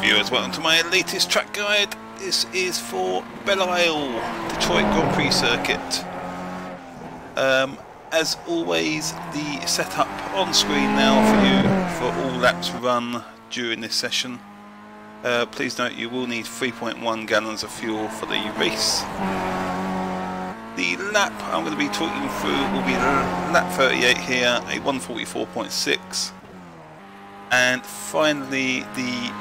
viewers, welcome to my latest track guide. This is for Belle Isle, Detroit Grand Prix circuit. As always, the setup on screen now for you for all laps run during this session. Please note you will need 3.1 gallons of fuel for the race. The lap I'm going to be talking you through will be lap 38 here, a 144.6. And finally, the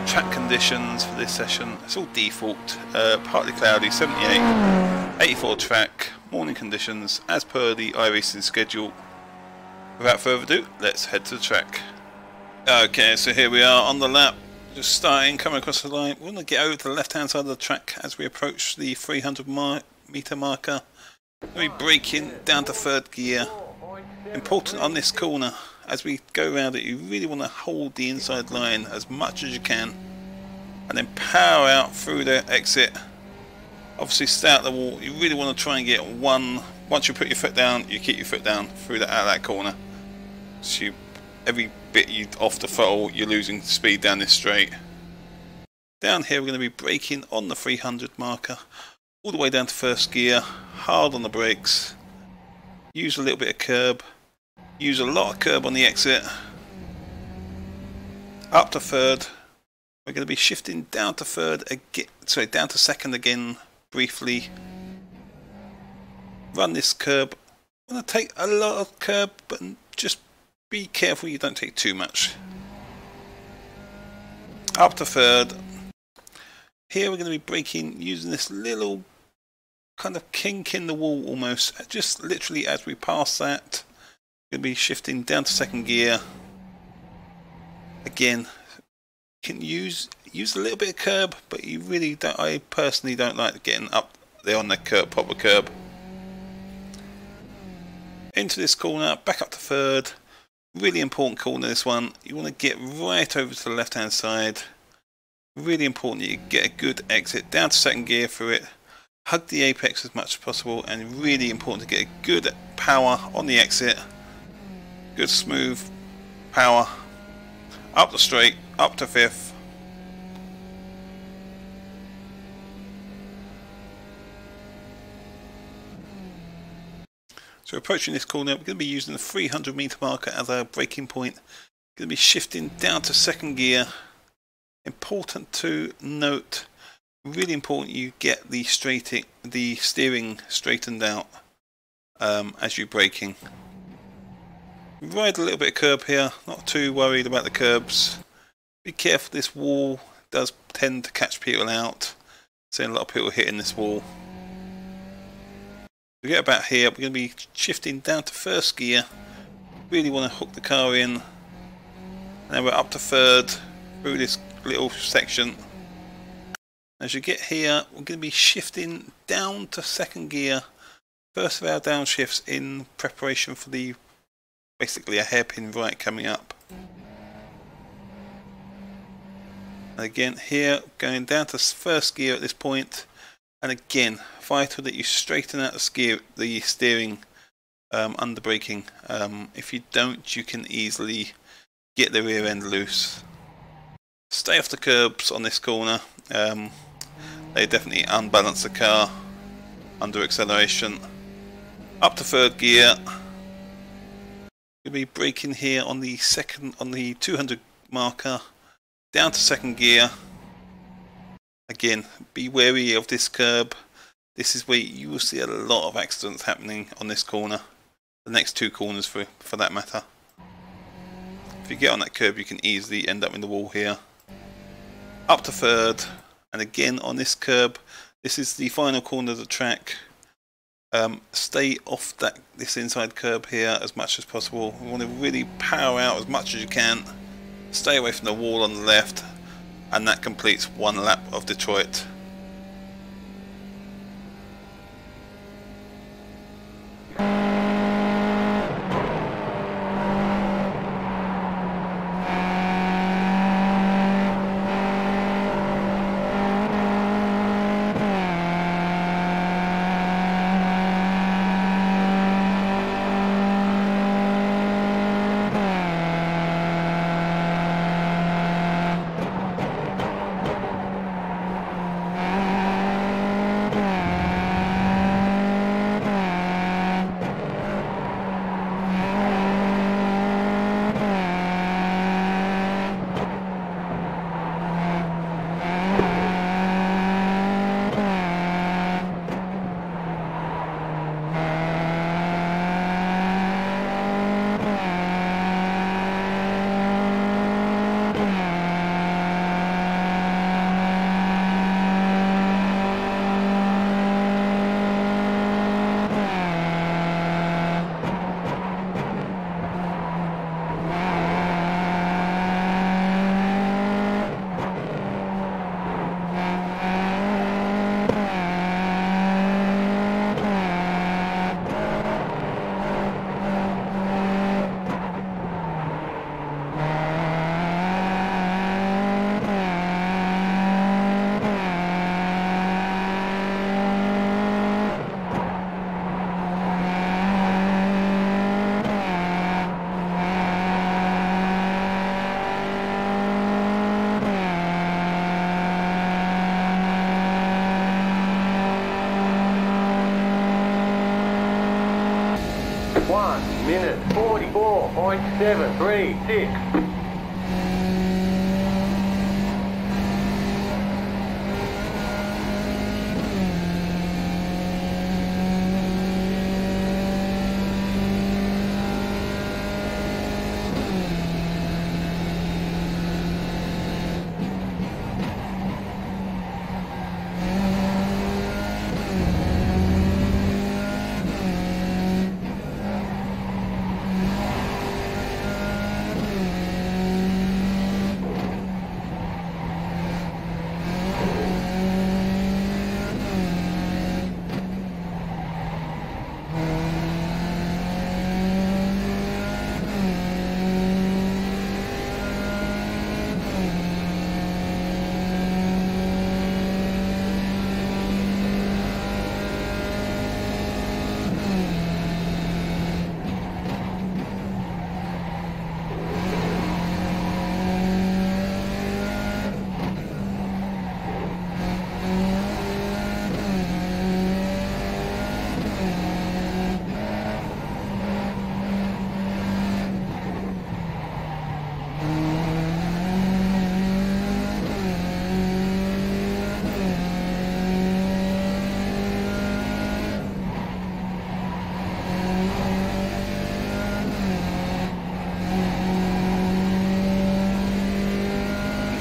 track conditions for this session. It's all default, partly cloudy, 78, 84 track, morning conditions as per the iRacing schedule. Without further ado, let's head to the track. Okay, so here we are on the lap, just starting, coming across the line. We're going to get over to the left hand side of the track as we approach the 300 meter marker. We'll be braking down to third gear. Important on this corner, as we go around it, you really want to hold the inside line as much as you can and then power out through the exit. Obviously stay out the wall. You really want to try and get once you put your foot down, you keep your foot down through that, out of that corner. So every bit you off the throttle, you're losing speed down this straight. Down here we're going to be braking on the 300 marker all the way down to first gear, hard on the brakes, use a little bit of curb. Use a lot of curb on the exit. Up to third. We're going to be shifting down to third again. Sorry, down to second again briefly. Run this curb. I'm going to take a lot of curb, but just be careful you don't take too much. Up to third. Here we're going to be braking using this little kind of kink in the wall almost. Just literally as we pass that. Going to be shifting down to second gear. Again, can use a little bit of curb, but you really don't. I personally don't like getting up there on the curb, proper curb. Into this corner, back up to third. Really important corner, this one. You want to get right over to the left hand side. Really important that you get a good exit down to second gear through it. Hug the apex as much as possible, and really important to get a good power on the exit. Good smooth power up the straight, up to fifth. So approaching this corner, we're going to be using the 300 meter marker as our braking point. Going to be shifting down to second gear. Important to note, really important you get the steering straightened out as you're braking. Ride a little bit of curb here, not too worried about the curbs. Be careful, this wall does tend to catch people out. Seeing a lot of people hitting this wall. We get about here, we're going to be shifting down to first gear. Really want to hook the car in. Now we're up to third through this little section. As you get here, we're going to be shifting down to second gear. First of our downshifts in preparation for the basically a hairpin right coming up. And again here, going down to first gear at this point, and again vital that you straighten out the steering under braking. If you don't, you can easily get the rear end loose. Stay off the curbs on this corner. They definitely unbalance the car under acceleration. Up to third gear. We'll be braking here on the 200 marker, down to second gear. Again, be wary of this curb. This is where you will see a lot of accidents happening on this corner. The next two corners for that matter. If you get on that curb, you can easily end up in the wall here. Up to third, and again on this curb. This is the final corner of the track. Stay off this inside curb here as much as possible. We want to really power out as much as you can. Stay away from the wall on the left, and that completes one lap of Detroit. 736.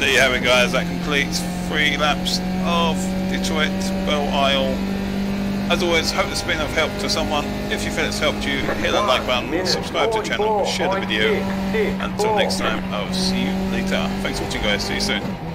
There you have it, guys. That completes 3 laps of Detroit Belle Isle. As always, hope this has been of help to someone. If you feel it's helped you, hit that like button, subscribe to the channel, share the video. Until next time, I'll see you later. Thanks for watching, guys. See you soon.